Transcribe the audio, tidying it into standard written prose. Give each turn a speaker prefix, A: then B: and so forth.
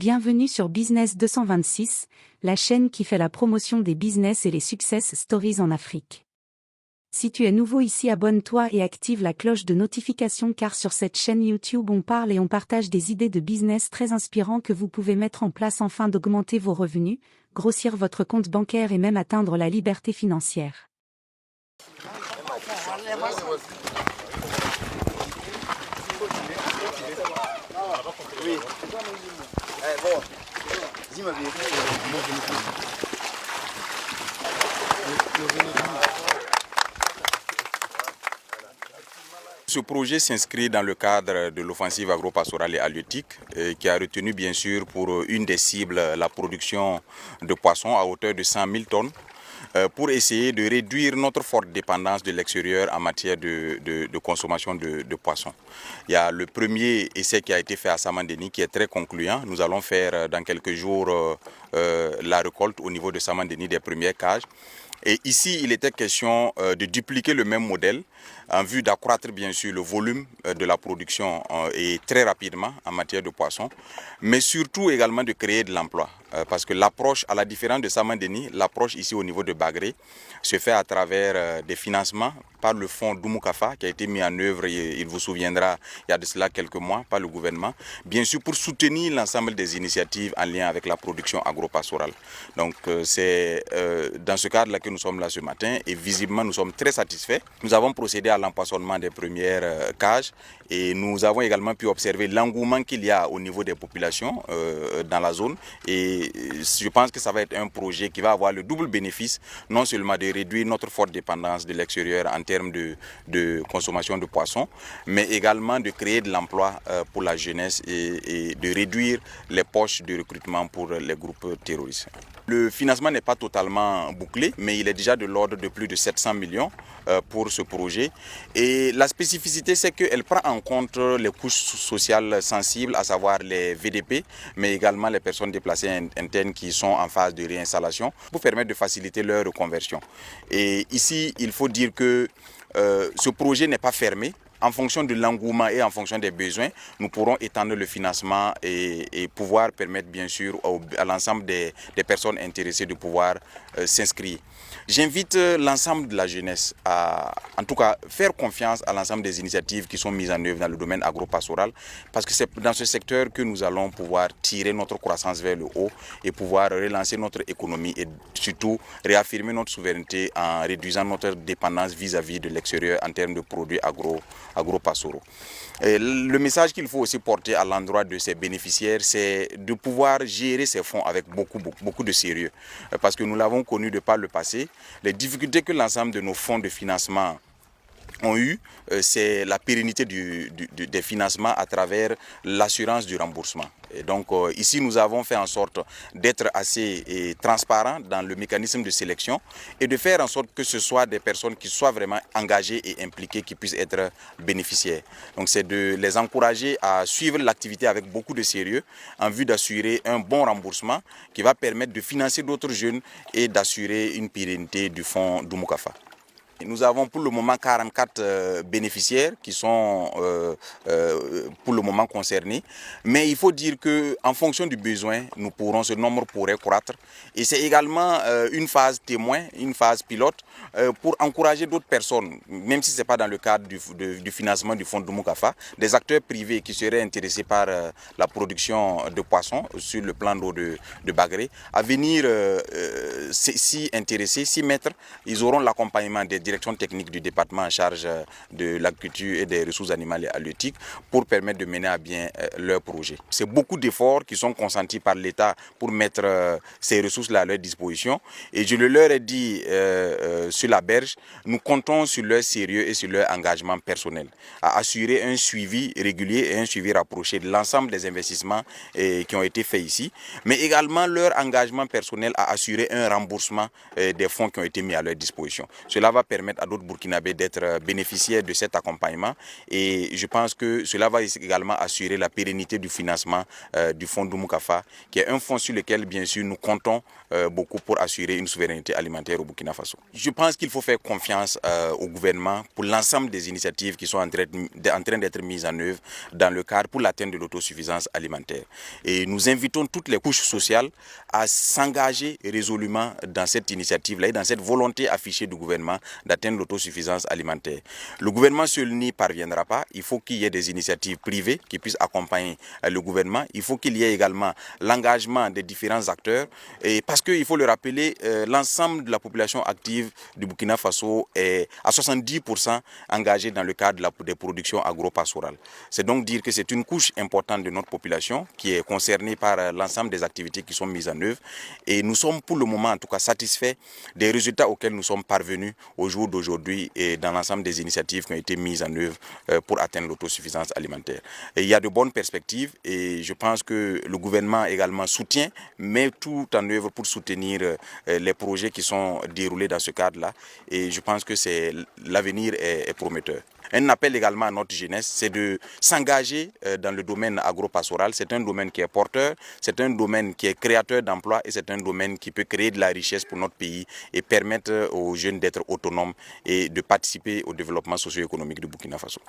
A: Bienvenue sur Business 226, la chaîne qui fait la promotion des business et les success stories en Afrique. Si tu es nouveau ici, abonne-toi et active la cloche de notification car sur cette chaîne YouTube on parle et on partage des idées de business très inspirants que vous pouvez mettre en place afin d'augmenter vos revenus, grossir votre compte bancaire et même atteindre la liberté financière.
B: Oui. Bon. Dis-moi bien.
C: Ce projet s'inscrit dans le cadre de l'offensive agro-pastorale et halieutique qui a retenu bien sûr pour une des cibles la production de poissons à hauteur de 100 000 tonnes pour essayer de réduire notre forte dépendance de l'extérieur en matière de consommation de poissons. Il y a le premier essai qui a été fait à Samandeni qui est très concluant. Nous allons faire dans quelques jours la récolte au niveau de Samandeni des premières cages. Et ici, il était question de dupliquer le même modèle en vue d'accroître bien sûr le volume de la production et très rapidement en matière de poissons, mais surtout également de créer de l'emploi. Parce que l'approche, à la différence de Samandeni, l'approche ici au niveau de Bagré se fait à travers des financements par le fonds Dumoukafa qui a été mis en œuvre, il vous souviendra, il y a de cela quelques mois, par le gouvernement, bien sûr pour soutenir l'ensemble des initiatives en lien avec la production agro-pastorale. Donc c'est dans ce cadre-là que nous sommes là ce matin et visiblement nous sommes très satisfaits. Nous avons procédé à l'empoisonnement des premières cages et nous avons également pu observer l'engouement qu'il y a au niveau des populations dans la zone et je pense que ça va être un projet qui va avoir le double bénéfice, non seulement de réduire notre forte dépendance de l'extérieur en termes de consommation de poissons, mais également de créer de l'emploi pour la jeunesse et de réduire les poches de recrutement pour les groupes terroristes. Le financement n'est pas totalement bouclé, mais il est déjà de l'ordre de plus de 700 millions pour ce projet. Et la spécificité, c'est qu'elle prend en compte les couches sociales sensibles, à savoir les VDP, mais également les personnes déplacées internes qui sont en phase de réinstallation, pour permettre de faciliter leur reconversion. Et ici, il faut dire que ce projet n'est pas fermé. En fonction de l'engouement et en fonction des besoins, nous pourrons étendre le financement et pouvoir permettre bien sûr à l'ensemble des personnes intéressées de pouvoir s'inscrire. J'invite l'ensemble de la jeunesse à, en tout cas, faire confiance à l'ensemble des initiatives qui sont mises en œuvre dans le domaine agro-pastoral parce que c'est dans ce secteur que nous allons pouvoir tirer notre croissance vers le haut et pouvoir relancer notre économie et surtout réaffirmer notre souveraineté en réduisant notre dépendance vis-à-vis de l'extérieur en termes de produits agro-pastoraux. Le message qu'il faut aussi porter à l'endroit de ces bénéficiaires, c'est de pouvoir gérer ces fonds avec beaucoup de sérieux. Parce que nous l'avons connu de par le passé, les difficultés que l'ensemble de nos fonds de financement ont eu, c'est la pérennité des financements à travers l'assurance du remboursement. Et donc ici, nous avons fait en sorte d'être assez transparents dans le mécanisme de sélection et de faire en sorte que ce soit des personnes qui soient vraiment engagées et impliquées qui puissent être bénéficiaires. Donc c'est de les encourager à suivre l'activité avec beaucoup de sérieux en vue d'assurer un bon remboursement qui va permettre de financer d'autres jeunes et d'assurer une pérennité du fonds Dumoukafa. Nous avons pour le moment 44 bénéficiaires qui sont pour le moment concernés. Mais il faut dire qu'en fonction du besoin, ce nombre pourrait croître. Et c'est également une phase témoin, une phase pilote pour encourager d'autres personnes, même si ce n'est pas dans le cadre du financement du fonds Dumoukafa, des acteurs privés qui seraient intéressés par la production de poissons sur le plan d'eau de Bagré, à venir s'y intéresser, s'y mettre. Ils auront l'accompagnement des direction technique du département en charge de l'agriculture et des ressources animales et halieutiques pour permettre de mener à bien leur projet. C'est beaucoup d'efforts qui sont consentis par l'État pour mettre ces ressources-là à leur disposition. Et je le leur ai dit sur la berge, nous comptons sur leur sérieux et sur leur engagement personnel à assurer un suivi régulier et un suivi rapproché de l'ensemble des investissements qui ont été faits ici, mais également leur engagement personnel à assurer un remboursement des fonds qui ont été mis à leur disposition. Cela va permettre à d'autres Burkinabés d'être bénéficiaires de cet accompagnement. Et je pense que cela va également assurer la pérennité du financement du fonds Doumboukafa, qui est un fonds sur lequel, bien sûr, nous comptons beaucoup pour assurer une souveraineté alimentaire au Burkina Faso. Je pense qu'il faut faire confiance au gouvernement pour l'ensemble des initiatives qui sont en train d'être mises en œuvre dans le cadre pour l'atteinte de l'autosuffisance alimentaire. Et nous invitons toutes les couches sociales à s'engager résolument dans cette initiative-là et dans cette volonté affichée du gouvernement d'atteindre l'autosuffisance alimentaire. Le gouvernement seul n'y parviendra pas. Il faut qu'il y ait des initiatives privées qui puissent accompagner le gouvernement. Il faut qu'il y ait également l'engagement des différents acteurs. Et parce qu'il faut le rappeler, l'ensemble de la population active du Burkina Faso est à 70% engagée dans le cadre des productions agro-pastorales. C'est donc dire que c'est une couche importante de notre population qui est concernée par l'ensemble des activités qui sont mises en œuvre. Et nous sommes pour le moment en tout cas satisfaits des résultats auxquels nous sommes parvenus au jour d'aujourd'hui et dans l'ensemble des initiatives qui ont été mises en œuvre pour atteindre l'autosuffisance alimentaire. Et il y a de bonnes perspectives et je pense que le gouvernement également soutient, met tout en œuvre pour soutenir les projets qui sont déroulés dans ce cadre-là. Et je pense que l'avenir est prometteur. Un appel également à notre jeunesse, c'est de s'engager dans le domaine agro-pastoral. C'est un domaine qui est porteur, c'est un domaine qui est créateur d'emplois et c'est un domaine qui peut créer de la richesse pour notre pays et permettre aux jeunes d'être autonomes et de participer au développement socio-économique du Burkina Faso.